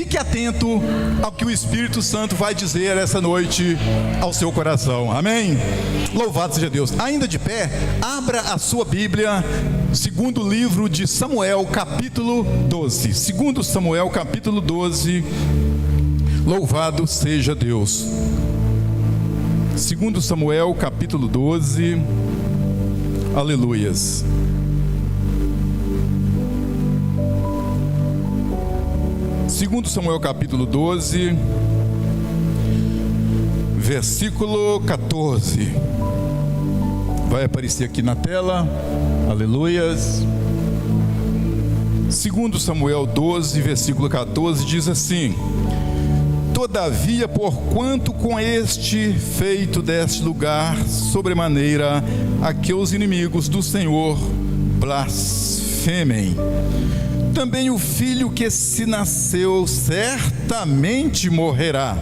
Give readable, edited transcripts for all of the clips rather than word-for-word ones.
Fique atento ao que o Espírito Santo vai dizer essa noite ao seu coração. Amém? Louvado seja Deus. Ainda de pé, abra a sua Bíblia, segundo livro de Samuel, capítulo 12. Segundo Samuel, capítulo 12. Louvado seja Deus. Segundo Samuel, capítulo 12. Aleluias. Segundo Samuel capítulo 12, versículo 14, vai aparecer aqui na tela, aleluias. Segundo Samuel 12, versículo 14, diz assim: todavia, porquanto com este feito deste lugar sobremaneira, a que os inimigos do Senhor blasfemem, também o filho que se nasceu certamente morrerá.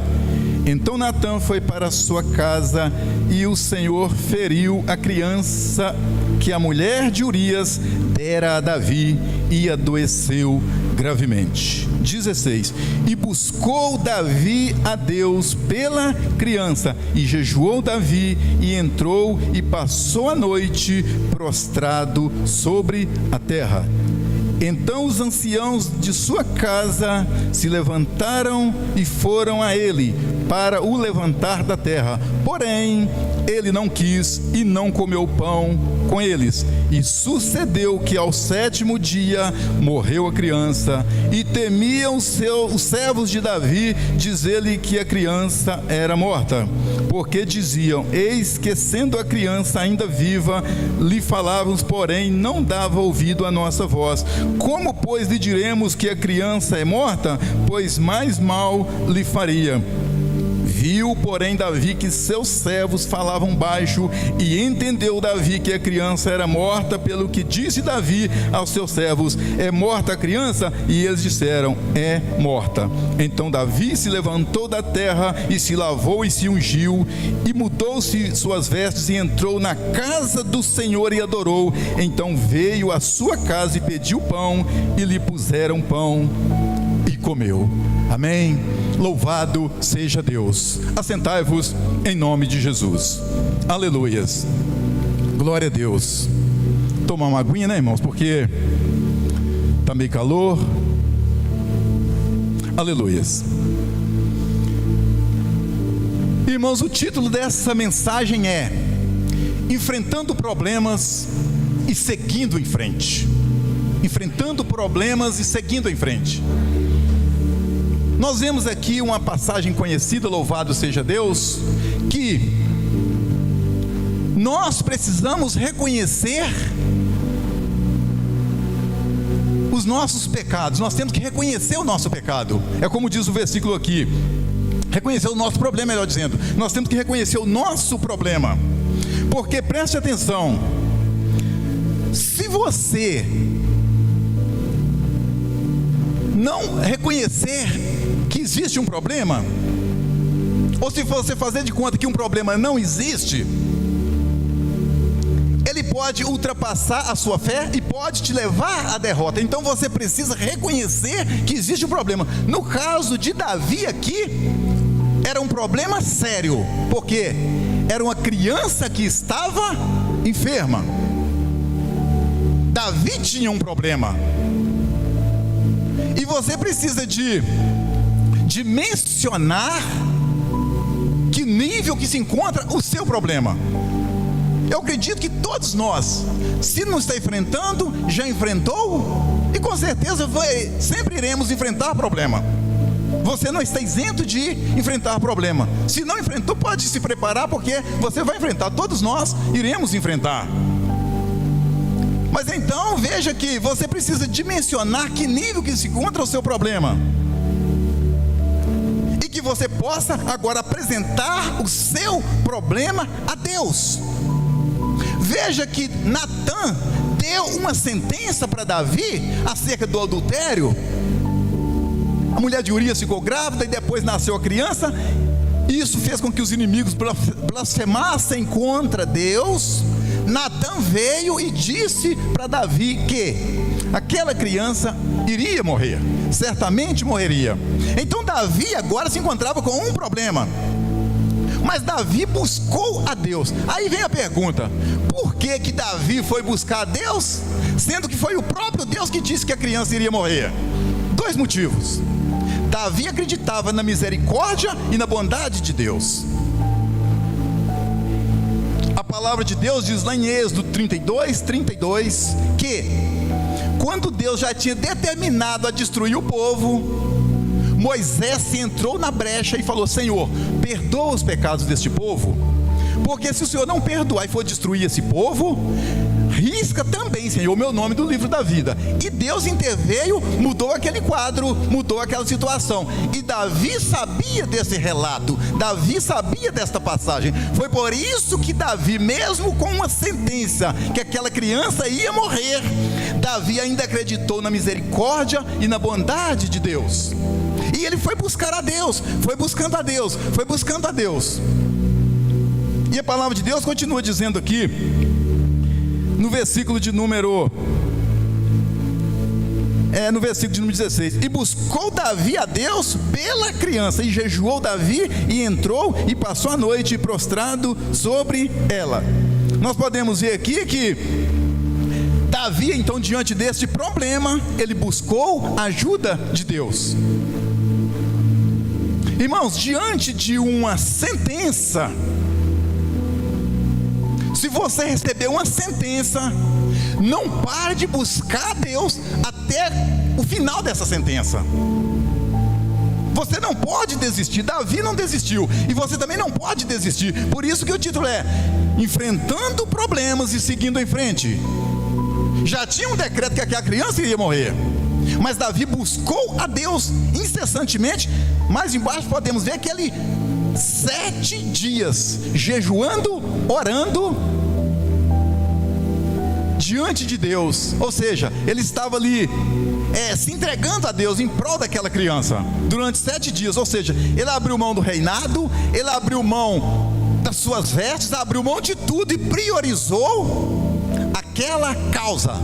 Então Natã foi para sua casa, e o Senhor feriu a criança que a mulher de Urias dera a Davi, e adoeceu gravemente. 16. E buscou Davi a Deus pela criança, e jejuou Davi, e entrou e passou a noite prostrado sobre a terra. Então os anciãos de sua casa se levantaram e foram a ele para o levantar da terra. Porém, ele não quis e não comeu pão com eles. E sucedeu que ao 7º dia morreu a criança. E temiam os servos de Davi dizer-lhe que a criança era morta, porque diziam: eis que sendo a criança ainda viva, lhe falávamos, porém não dava ouvido à nossa voz. Como, pois, lhe diremos que a criança é morta? Pois mais mal lhe faria. Viu, porém, Davi que seus servos falavam baixo, e entendeu Davi que a criança era morta, pelo que disse Davi aos seus servos: é morta a criança? E eles disseram: é morta. Então Davi se levantou da terra, e se lavou e se ungiu, e mudou-se suas vestes, e entrou na casa do Senhor e adorou. Então veio à sua casa e pediu pão, e lhe puseram pão, e comeu. Amém? Louvado seja Deus. Assentai-vos em nome de Jesus. Aleluias. Glória a Deus. Tomar uma aguinha, né, irmãos? Porque está meio calor. Aleluias. Irmãos, o título dessa mensagem é Enfrentando Problemas e Seguindo em Frente. Enfrentando problemas e seguindo em frente. Nós vemos aqui uma passagem conhecida, louvado seja Deus, que nós precisamos reconhecer os nossos pecados. Nós temos que reconhecer o nosso pecado. É como diz o versículo aqui, reconhecer o nosso problema, melhor dizendo. Nós temos que reconhecer o nosso problema, porque preste atenção, se você não reconhecer que existe um problema, ou se você fazer de conta que um problema não existe, ele pode ultrapassar a sua fé e pode te levar à derrota. Então você precisa reconhecer que existe um problema. No caso de Davi aqui, era um problema sério, porque era uma criança que estava enferma. Davi tinha um problema. E você precisa de mencionar que nível que se encontra o seu problema. Eu acredito que todos nós, se não está enfrentando, já enfrentou, e com certeza sempre iremos enfrentar problema. Você não está isento de enfrentar problema. Se não enfrentou, pode se preparar, porque você vai enfrentar. Todos nós iremos enfrentar. Mas então veja que você precisa dimensionar que nível que se encontra o seu problema, e que você possa agora apresentar o seu problema a Deus. Veja que Natã deu uma sentença para Davi acerca do adultério. A mulher de Urias ficou grávida e depois nasceu a criança. Isso fez com que os inimigos blasfemassem contra Deus, Natã veio e disse para Davi que aquela criança iria morrer, certamente morreria. Então Davi agora se encontrava com um problema, mas Davi buscou a Deus. Aí vem a pergunta: por que Davi foi buscar a Deus, sendo que foi o próprio Deus que disse que a criança iria morrer? Dois motivos. Davi acreditava na misericórdia e na bondade de Deus. A palavra de Deus diz lá em Êxodo 32, que quando Deus já tinha determinado a destruir o povo, Moisés entrou na brecha e falou: Senhor, perdoa os pecados deste povo, porque se o Senhor não perdoar e for destruir esse povo, risca também, Senhor, o meu nome do livro da vida. E Deus interveio, mudou aquele quadro, mudou aquela situação. E Davi sabia desse relato, Davi sabia desta passagem. Foi por isso que Davi, mesmo com uma sentença que aquela criança ia morrer, Davi ainda acreditou na misericórdia e na bondade de Deus. E ele foi buscar a Deus, foi buscando a Deus, foi buscando a Deus. E a palavra de Deus continua dizendo aqui, no versículo de número 16: e buscou Davi a Deus pela criança, e jejuou Davi, e entrou e passou a noite prostrado sobre ela. Nós podemos ver aqui que Davi, então, diante deste problema, ele buscou a ajuda de Deus. Irmãos, diante de uma sentença, se você receber uma sentença, não pare de buscar a Deus até o final dessa sentença. Você não pode desistir. Davi não desistiu, e você também não pode desistir. Por isso que o título é Enfrentando Problemas e Seguindo em Frente. Já tinha um decreto que aquela criança iria morrer, mas Davi buscou a Deus incessantemente. Mais embaixo podemos ver que ele 7 dias jejuando, orando diante de Deus. Ou seja, ele estava ali se entregando a Deus em prol daquela criança durante 7 dias. Ou seja, ele abriu mão do reinado, ele abriu mão das suas vestes, abriu mão de tudo e priorizou aquela causa.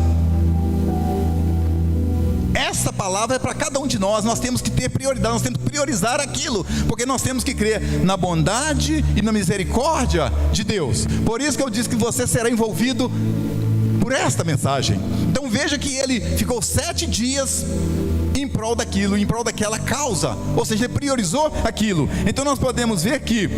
Essa palavra é para cada um de nós. Nós temos que ter prioridade, nós temos que priorizar aquilo, porque nós temos que crer na bondade e na misericórdia de Deus. Por isso que eu disse que você será envolvido por esta mensagem. Então veja que ele ficou 7 dias em prol daquilo, em prol daquela causa, ou seja, ele priorizou aquilo. Então nós podemos ver que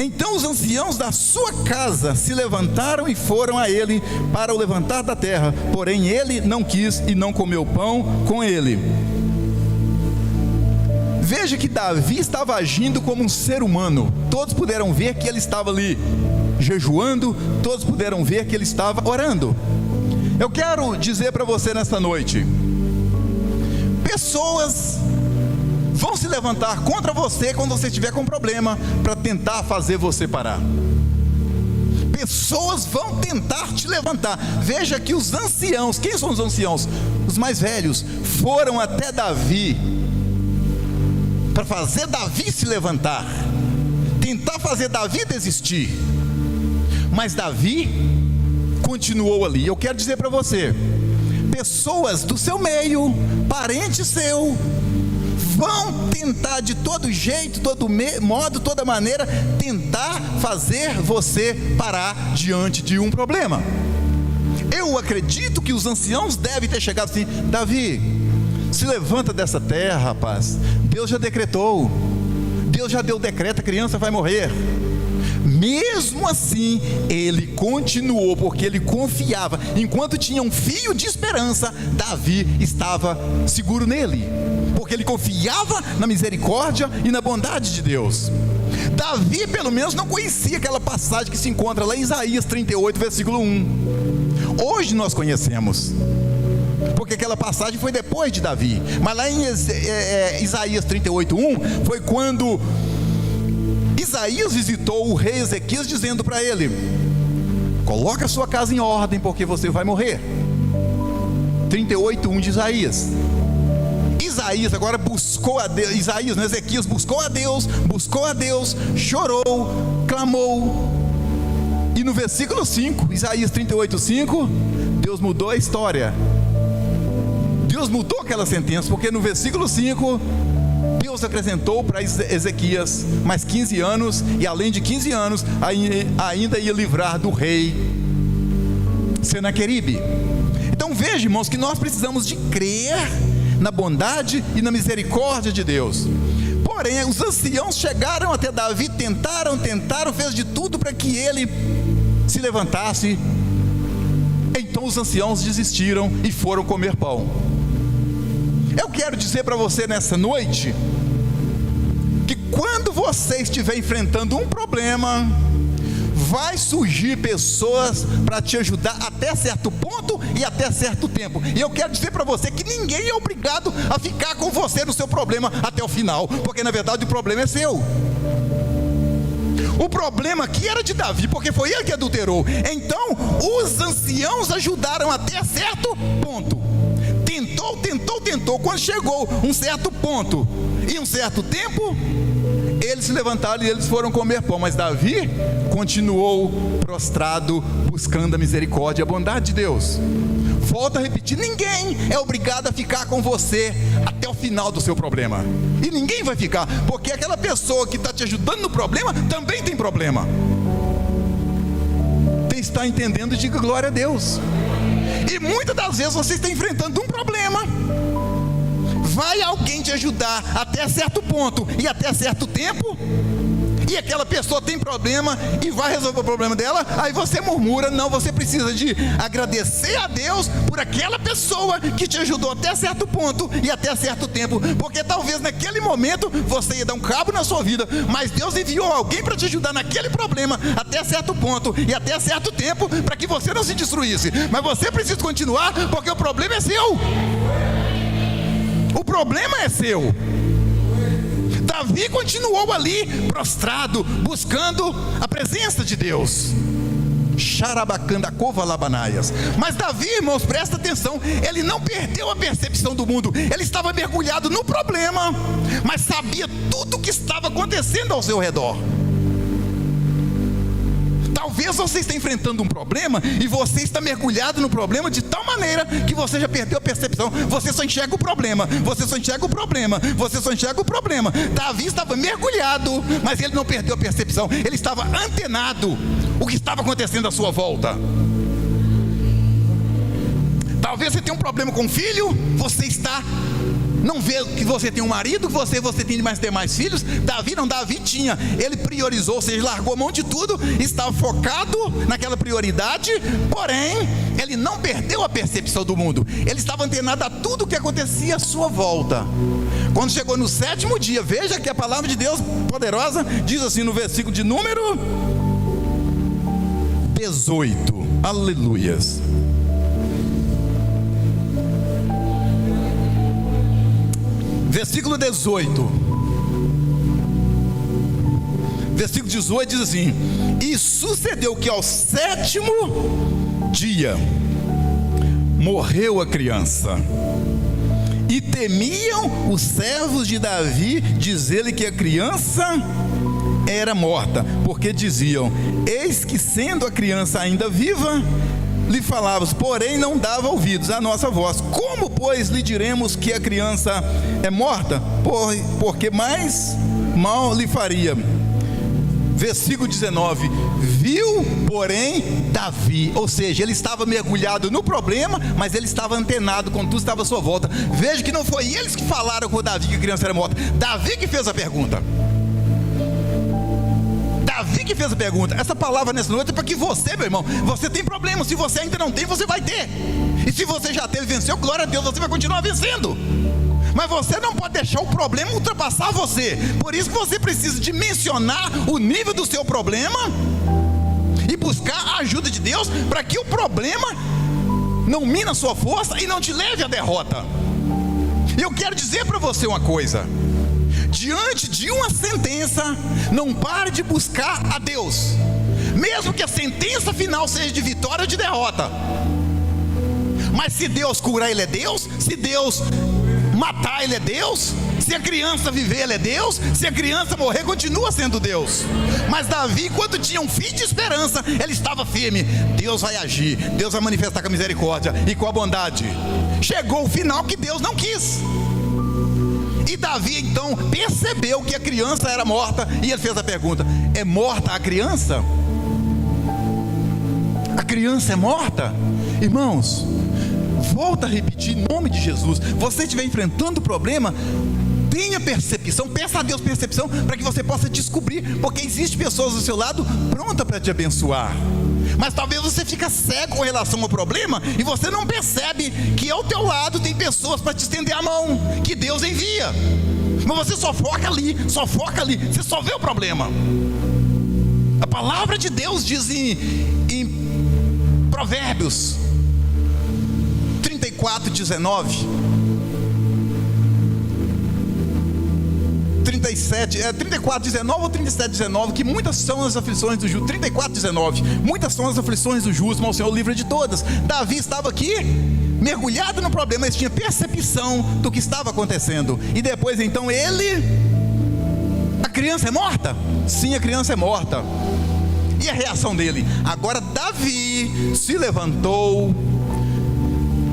então os anciãos da sua casa se levantaram e foram a ele para o levantar da terra, porém ele não quis e não comeu pão com ele. Veja que Davi estava agindo como um ser humano. Todos puderam ver que ele estava ali jejuando, todos puderam ver que ele estava orando. Eu quero dizer para você nesta noite: pessoas vão se levantar contra você quando você estiver com problema, para tentar fazer você parar. Pessoas vão tentar te levantar. Veja que os anciãos, quem são os anciãos? Os mais velhos, foram até Davi, para fazer Davi se levantar, tentar fazer Davi desistir. Mas Davi continuou ali. Eu quero dizer para você, pessoas do seu meio, parente seu, vão tentar de todo jeito, todo modo, toda maneira, tentar fazer você parar diante de um problema. Eu acredito que os anciãos devem ter chegado assim: Davi, se levanta dessa terra, rapaz. Deus já decretou, Deus já deu o decreto, a criança vai morrer. Mesmo assim, ele continuou, porque ele confiava. Enquanto tinha um fio de esperança, Davi estava seguro nele, porque ele confiava na misericórdia e na bondade de Deus. Davi pelo menos não conhecia aquela passagem que se encontra lá em Isaías 38, versículo 1. Hoje nós conhecemos, porque aquela passagem foi depois de Davi. Mas lá em Isaías 38, 1, foi quando Isaías visitou o rei Ezequias, dizendo para ele: coloca a sua casa em ordem, porque você vai morrer. 38, 1 de Isaías. Isaías agora buscou a Deus. Ezequias buscou a Deus, chorou, clamou, E no versículo 5, Isaías 38:5, Deus mudou a história. Deus mudou aquela sentença, porque no versículo 5, Deus acrescentou para Ezequias mais 15 anos, e além de 15 anos, ainda ia livrar do rei Senaqueribe. Então veja, irmãos, que nós precisamos de crer na bondade e na misericórdia de Deus. Porém, os anciãos chegaram até Davi, tentaram, fez de tudo para que ele se levantasse. Então os anciãos desistiram e foram comer pão. Eu quero dizer para você nessa noite, que quando você estiver enfrentando um problema, vai surgir pessoas para te ajudar até certo ponto e até certo tempo. E eu quero dizer para você que ninguém é obrigado a ficar com você no seu problema até o final, porque na verdade o problema é seu. O problema aqui era de Davi, porque foi ele que adulterou. Então os anciãos ajudaram até certo ponto. Tentou. Quando chegou um certo ponto e um certo tempo, eles se levantaram e eles foram comer pão. Mas Davi continuou prostrado, buscando a misericórdia e a bondade de Deus. Volto a repetir, ninguém é obrigado a ficar com você até o final do seu problema. E ninguém vai ficar, porque aquela pessoa que está te ajudando no problema também tem problema. Quem está entendendo, diga glória a Deus. E muitas das vezes você está enfrentando um problema, vai alguém te ajudar até certo ponto e até certo tempo, e aquela pessoa tem problema e vai resolver o problema dela, aí você murmura. Não, você precisa de agradecer a Deus por aquela pessoa que te ajudou até certo ponto e até certo tempo, porque talvez naquele momento você ia dar um cabo na sua vida, mas Deus enviou alguém para te ajudar naquele problema até certo ponto e até certo tempo, para que você não se destruísse. Mas você precisa continuar, porque o problema é seu. O problema é seu. Davi continuou ali, prostrado, buscando a presença de Deus. Mas Davi, irmãos, presta atenção, ele não perdeu a percepção do mundo. Ele estava mergulhado no problema, mas sabia tudo o que estava acontecendo ao seu redor. Talvez você esteja enfrentando um problema e você está mergulhado no problema de tal maneira que você já perdeu a percepção. Você só enxerga o problema, Davi estava mergulhado, mas ele não perdeu a percepção. Ele estava antenado o que estava acontecendo à sua volta. Talvez você tenha um problema com o filho, você não vê que você tem um marido, que você tem mais ter mais filhos. Davi tinha, ele priorizou, ou seja, largou a mão de tudo, estava focado naquela prioridade, porém, ele não perdeu a percepção do mundo, ele estava antenado a tudo que acontecia à sua volta. Quando chegou no 7º dia, veja que a palavra de Deus poderosa diz assim no versículo de número 18, aleluias. Versículo 18. Versículo 18 diz assim: e sucedeu que ao 7º dia morreu a criança, e temiam os servos de Davi dizer-lhe que a criança era morta, porque diziam: eis que sendo a criança ainda viva, lhe falávamos, porém não dava ouvidos à nossa voz. Como, pois, lhe diremos que a criança é morta? Porque mais mal lhe faria. Versículo 19. Viu, porém, Davi, ou seja, ele estava mergulhado no problema, mas ele estava antenado com tudo que estava à sua volta. Veja que não foi eles que falaram com Davi que a criança era morta. Davi que fez a pergunta. Davi que fez a pergunta. Essa palavra nessa noite é para que você, meu irmão, você tem problema. Se você ainda não tem, você vai ter. E se você já teve e venceu, glória a Deus, você vai continuar vencendo. Mas você não pode deixar o problema ultrapassar você. Por isso que você precisa dimensionar o nível do seu problema e buscar a ajuda de Deus, para que o problema não mina a sua força e não te leve à derrota. E eu quero dizer para você uma coisa: diante de uma sentença, não pare de buscar a Deus, mesmo que a sentença final seja de vitória ou de derrota. Mas se Deus curar, Ele é Deus. Se Deus matar, ele é Deus. Se a criança viver, ele é Deus. Se a criança morrer, continua sendo Deus. Mas Davi, quando tinha um fim de esperança, ele estava firme. Deus vai agir, Deus vai manifestar com a misericórdia e com a bondade. Chegou o final que Deus não quis. E Davi então percebeu que a criança era morta, e ele fez a pergunta: é morta a criança? A criança é morta? Irmãos, volta a repetir em nome de Jesus. Você estiver enfrentando o problema, tenha percepção, peça a Deus percepção, para que você possa descobrir, porque existem pessoas do seu lado prontas para te abençoar. Mas talvez você fique cego com relação ao problema e você não percebe que ao teu lado tem pessoas para te estender a mão, que Deus envia. Mas você só foca ali, você só vê o problema. A palavra de Deus diz em Provérbios 34:19, 34:19 ou 37:19, que muitas são as aflições do justo. 34:19, muitas são as aflições do justo, mas o Senhor livra de todas. Davi estava aqui mergulhado no problema, mas tinha percepção do que estava acontecendo. E depois então a criança é morta? Sim, a criança é morta. E a reação dele? Agora Davi se levantou,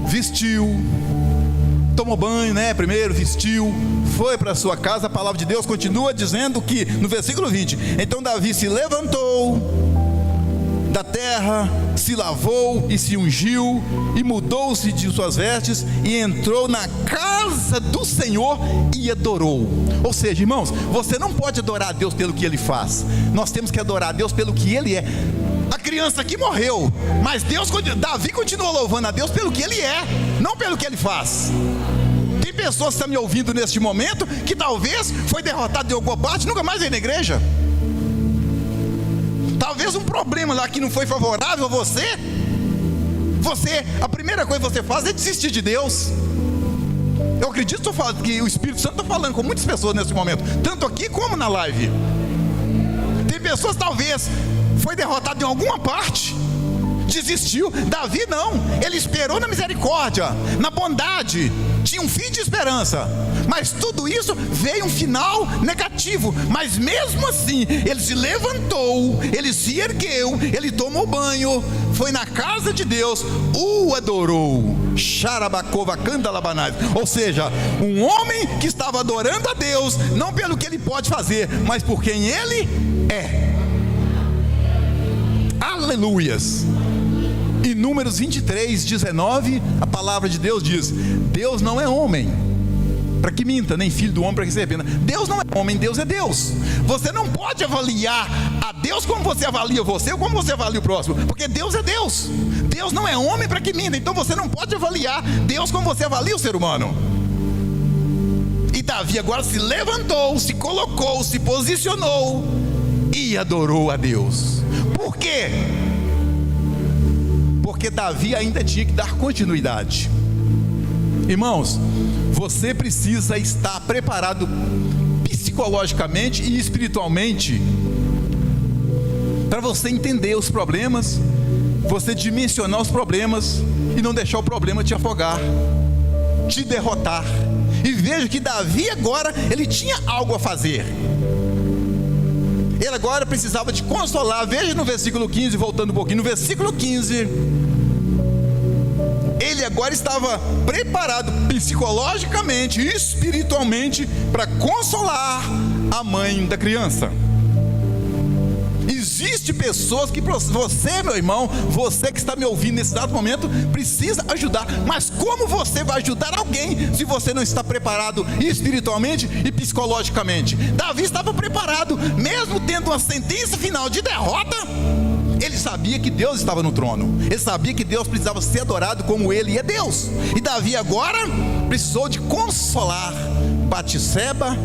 vestiu, tomou banho, primeiro vestiu, foi para sua casa. A palavra de Deus continua dizendo que, no versículo 20, então Davi se levantou da terra, se lavou e se ungiu, e mudou-se de suas vestes, e entrou na casa do Senhor e adorou. Ou seja, irmãos, você não pode adorar a Deus pelo que Ele faz, nós temos que adorar a Deus pelo que Ele é. A criança aqui morreu, mas Davi continuou louvando a Deus pelo que Ele é, não pelo que Ele faz. Tem pessoas que estão me ouvindo neste momento, que talvez foi derrotado de alguma parte, nunca mais veio na igreja. Talvez um problema lá que não foi favorável a você, a primeira coisa que você faz é desistir de Deus. Eu acredito que o Espírito Santo está falando com muitas pessoas nesse momento, tanto aqui como na live. Tem pessoas talvez foi derrotado em alguma parte, desistiu. Davi não, ele esperou na misericórdia, na bondade, tinha um fim de esperança, mas tudo isso veio um final negativo. Mas mesmo assim, ele se levantou, ele se ergueu, ele tomou banho, foi na casa de Deus, o adorou. Ou seja, um homem que estava adorando a Deus, não pelo que ele pode fazer, mas por quem ele é. Aleluias. Em Números 23:19, a palavra de Deus diz: Deus não é homem para que minta, nem filho do homem para que se arrependa. Deus não é homem, Deus é Deus. Você não pode avaliar a Deus como você avalia você ou como você avalia o próximo, porque Deus é Deus. Deus não é homem para que minta, então você não pode avaliar Deus como você avalia o ser humano. E Davi agora se levantou, se colocou, se posicionou e adorou a Deus. Por quê? Porque Davi ainda tinha que dar continuidade. Irmãos, você precisa estar preparado psicologicamente e espiritualmente para você entender os problemas, você dimensionar os problemas e não deixar o problema te afogar, te derrotar. E veja que Davi agora, ele tinha algo a fazer. Ele agora precisava de consolar. Veja no versículo 15, voltando um pouquinho, no versículo 15, ele agora estava preparado psicologicamente e espiritualmente para consolar a mãe da criança. Existem pessoas que você, meu irmão, você que está me ouvindo nesse exato momento, precisa ajudar. Mas como você vai ajudar alguém se você não está preparado espiritualmente e psicologicamente? Davi estava preparado, mesmo tendo uma sentença final de derrota. Ele sabia que Deus estava no trono, ele sabia que Deus precisava ser adorado como ele é Deus. E Davi agora precisou de consolar Batseba,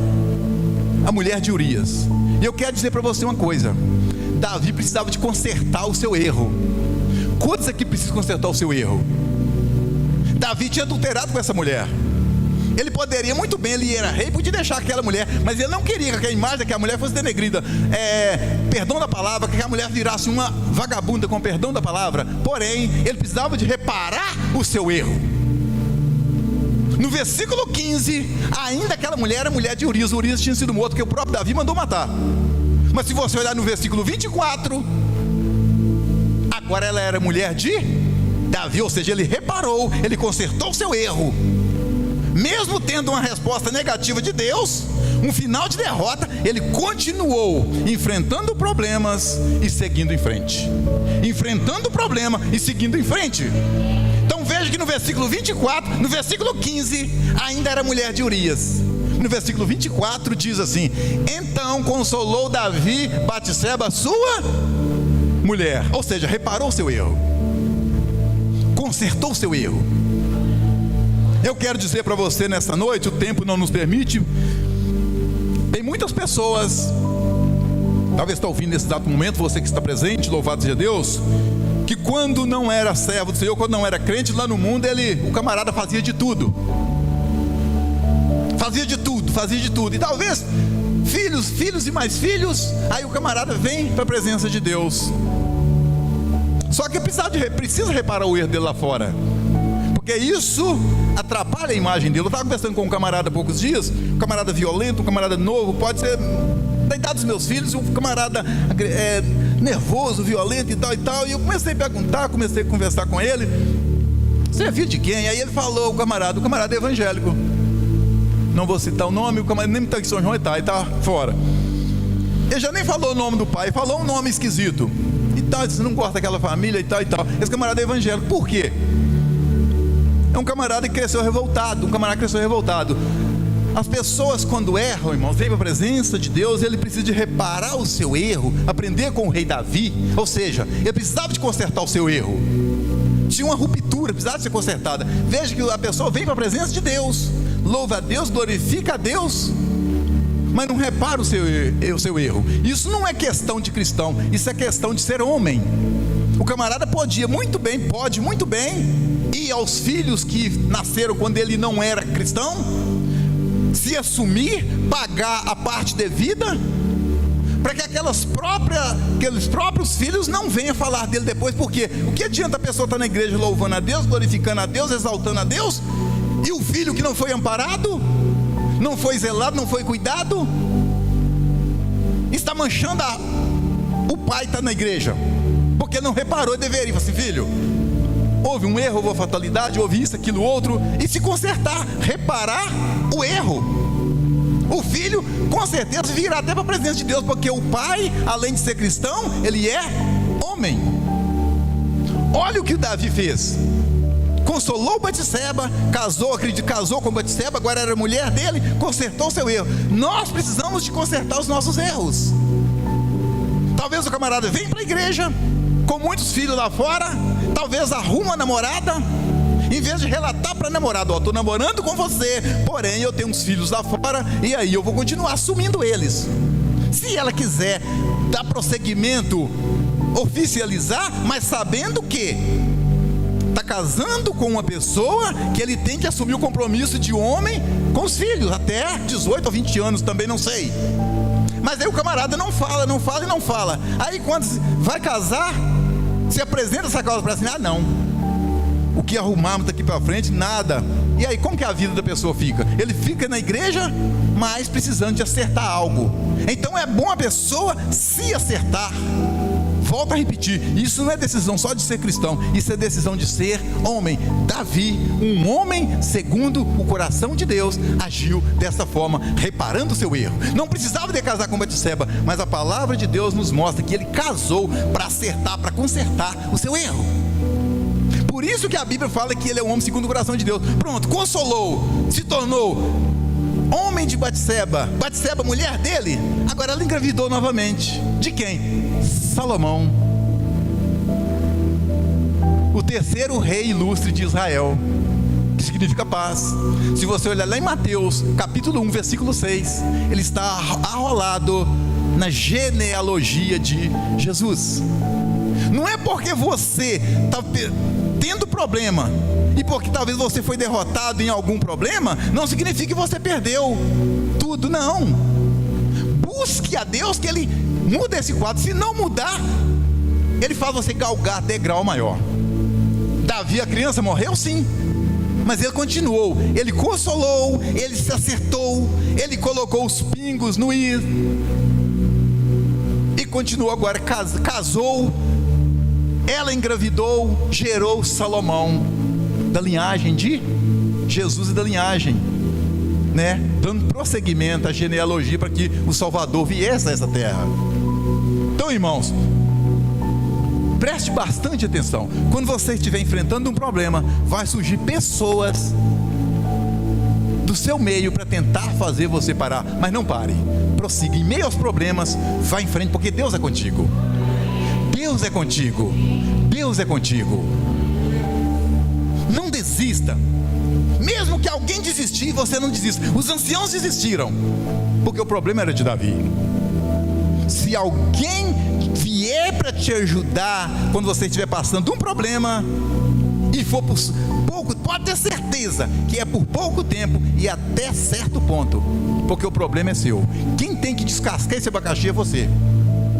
a mulher de Urias. E eu quero dizer para você uma coisa: Davi precisava de consertar o seu erro. Quantos aqui precisam consertar o seu erro? Davi tinha adulterado com essa mulher. Ele poderia muito bem, ele era rei, podia deixar aquela mulher, mas ele não queria que a imagem daquela mulher fosse denegrida. Perdão da palavra, que a mulher virasse uma vagabunda, com perdão da palavra. Porém, ele precisava de reparar o seu erro. No versículo 15, ainda aquela mulher era mulher de Urias. Urias tinha sido morto, porque o próprio Davi mandou matar. Mas se você olhar no versículo 24, agora ela era mulher de Davi, ou seja, ele reparou, ele consertou o seu erro. Mesmo tendo uma resposta negativa de Deus, um final de derrota, ele continuou enfrentando problemas e seguindo em frente. Enfrentando o problema e seguindo em frente. Então veja que no versículo 24, no versículo 15, ainda era mulher de Urias. No versículo 24 diz assim: então consolou Davi Batseba, sua mulher. Ou seja, reparou o seu erro, consertou o seu erro. Eu quero dizer para você nessa noite, o tempo não nos permite. Tem muitas pessoas, talvez está ouvindo nesse exato momento, você que está presente, louvado seja Deus, que quando não era servo do Senhor, quando não era crente lá no mundo, o camarada fazia de tudo. Fazia de tudo. E talvez filhos e mais filhos, aí o camarada vem para a presença de Deus. Só que precisa reparar o erro dele lá fora, porque isso atrapalha a imagem dele. Eu estava conversando com um camarada há poucos dias, um camarada violento, um camarada novo, pode ser da idade dos meus filhos, um camarada nervoso, violento e tal, e eu comecei a perguntar, comecei a conversar com ele: você é filho de quem? Aí ele falou, o camarada é evangélico, não vou citar o nome, o camarada nem está em São João, e está fora. Ele já nem falou o nome do pai, falou um nome esquisito e tal, disse, não gosta daquela família e tal. Esse camarada é evangélico. Por quê? É um camarada que cresceu revoltado. As pessoas, quando erram, irmãos, vêm para a presença de Deus, ele precisa de reparar o seu erro, aprender com o rei Davi. Ou seja, ele precisava de consertar o seu erro. Tinha uma ruptura, precisava de ser consertada. Veja que a pessoa vem para a presença de Deus, louva a Deus, glorifica a Deus, mas não repara o seu erro. Isso não é questão de cristão, isso é questão de ser homem. O camarada pode muito bem ir aos filhos que nasceram quando ele não era cristão, se assumir, pagar a parte devida, para que aqueles próprios filhos não venham falar dele depois. Porque o que adianta a pessoa estar na igreja louvando a Deus, glorificando a Deus, exaltando a Deus, e o filho que não foi amparado, não foi zelado, não foi cuidado, está manchando o pai está na igreja, porque não reparou, deveria. Assim, filho, houve um erro, houve uma fatalidade, houve isso, aquilo, outro, e se consertar, reparar o erro, o filho com certeza virá até para a presença de Deus, porque o pai, além de ser cristão, ele é homem. Olha o que o Davi fez: consolou Batseba, casou com Batseba, agora era mulher dele, consertou o seu erro. Nós precisamos de consertar os nossos erros. Talvez o camarada venha para a igreja com muitos filhos lá fora, talvez arruma uma namorada, em vez de relatar para a namorada: estou namorando com você, porém eu tenho uns filhos lá fora, e aí eu vou continuar assumindo eles. Se ela quiser dar prosseguimento, oficializar, mas sabendo que está casando com uma pessoa que ele tem que assumir o compromisso de homem com os filhos, até 18 ou 20 anos, também não sei. Mas aí o camarada não fala. Aí quando vai casar, se apresenta essa causa para assim: não, o que arrumarmos daqui para frente, nada. E aí como que a vida da pessoa fica? Ele fica na igreja, mas precisando de acertar algo. Então é bom a pessoa se acertar. Volto a repetir, isso não é decisão só de ser cristão, isso é decisão de ser homem. Davi, um homem segundo o coração de Deus, agiu dessa forma, reparando o seu erro. Não precisava de casar com Batseba, mas a palavra de Deus nos mostra que ele casou para acertar, para consertar o seu erro. Por isso que a Bíblia fala que ele é um homem segundo o coração de Deus. Pronto, consolou, se tornou homem de Batseba, mulher dele. Agora ela engravidou novamente. De quem? Salomão, o terceiro rei ilustre de Israel, que significa paz. Se você olhar lá em Mateus capítulo 1 versículo 6, ele está arrolado na genealogia de Jesus. Não é porque você está tendo problema e porque talvez você foi derrotado em algum problema, não significa que você perdeu tudo, não. Busque a Deus que Ele muda esse quadro. Se não mudar, Ele faz você galgar degrau maior. Davi, a criança, morreu sim, Mas ele continuou, ele consolou, ele se acertou, ele colocou os pingos no i. E continuou agora, casou, ela engravidou, gerou Salomão, da linhagem de Jesus e da linhagem, né? Dando prosseguimento à genealogia para que o Salvador viesse a essa terra. Então, irmãos, preste bastante atenção. Quando você estiver enfrentando um problema, vai surgir pessoas do seu meio para tentar fazer você parar, mas não pare, prossiga. Em meio aos problemas, vá em frente, porque Deus é contigo. Deus é contigo. Deus é contigo. Não desista. Mesmo que alguém desistir, você não desista. Os anciãos desistiram, porque o problema era de Davi. Se alguém vier para te ajudar quando você estiver passando um problema, e for por pouco, pode ter certeza que é por pouco tempo e até certo ponto, porque o problema é seu. Quem tem que descascar esse abacaxi é você.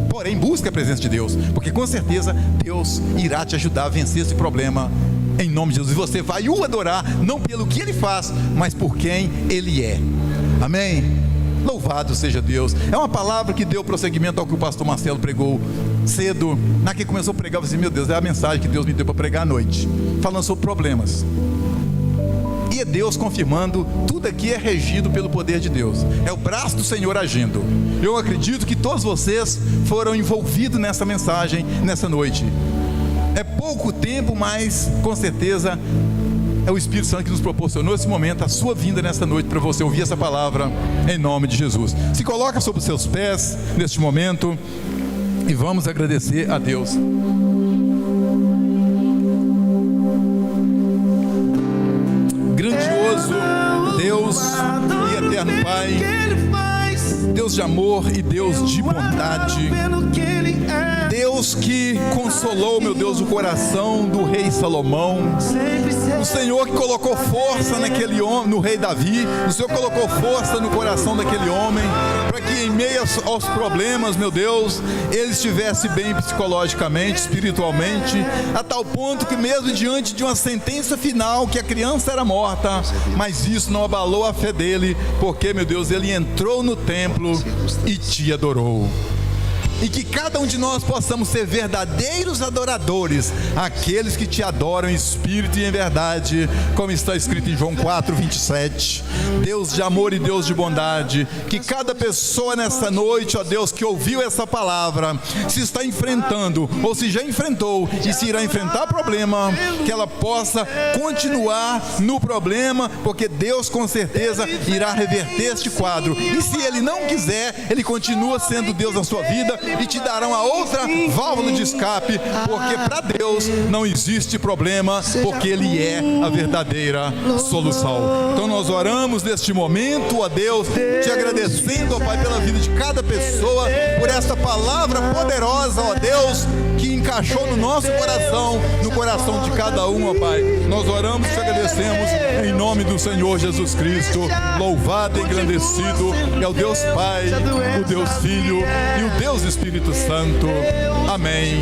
Porém, busque a presença de Deus, porque com certeza Deus irá te ajudar a vencer esse problema, em nome de Jesus. E você vai o adorar, não pelo que Ele faz, mas por quem Ele é. Amém? Louvado seja Deus. É uma palavra que deu prosseguimento ao que o pastor Marcelo pregou cedo. Na que começou a pregar, eu falei assim: meu Deus, é a mensagem que Deus me deu para pregar à noite, falando sobre problemas. E é Deus confirmando, tudo aqui é regido pelo poder de Deus, é o braço do Senhor agindo. Eu acredito que todos vocês foram envolvidos nessa mensagem, nessa noite. É pouco tempo, mas com certeza é o Espírito Santo que nos proporcionou esse momento, a sua vinda nesta noite, para você ouvir essa palavra, em nome de Jesus. Se coloca sobre os seus pés, neste momento, e vamos agradecer a Deus. Grandioso Deus e eterno Pai, Deus de amor e Deus de bondade, Deus que consolou, meu Deus, o coração do rei Salomão, o Senhor que colocou força naquele homem, no rei Davi, o Senhor colocou força no coração daquele homem, para que em meio aos problemas, meu Deus, ele estivesse bem psicologicamente, espiritualmente, a tal ponto que mesmo diante de uma sentença final, que a criança era morta, mas isso não abalou a fé dele, porque, meu Deus, ele entrou no templo e te adorou. E que cada um de nós possamos ser verdadeiros adoradores, aqueles que te adoram em espírito e em verdade, como está escrito em João 4:27. Deus de amor e Deus de bondade, que cada pessoa nessa noite, ó Deus, que ouviu essa palavra, se está enfrentando, ou se já enfrentou, e se irá enfrentar problema, que ela possa continuar no problema, porque Deus com certeza irá reverter este quadro. E se Ele não quiser, Ele continua sendo Deus na sua vida, e te dará uma outra válvula de escape, porque para Deus não existe problema, porque Ele é a verdadeira solução. Então nós oramos neste momento, ó Deus, te agradecendo, ó Pai, pela vida de cada pessoa, por esta palavra poderosa, ó Deus, que encaixou no nosso coração, no coração de cada um, ó Pai. Nós oramos e te agradecemos em nome do Senhor Jesus Cristo. Louvado e engrandecido é o Deus Pai, o Deus Filho e o Deus Espírito Santo. Amém.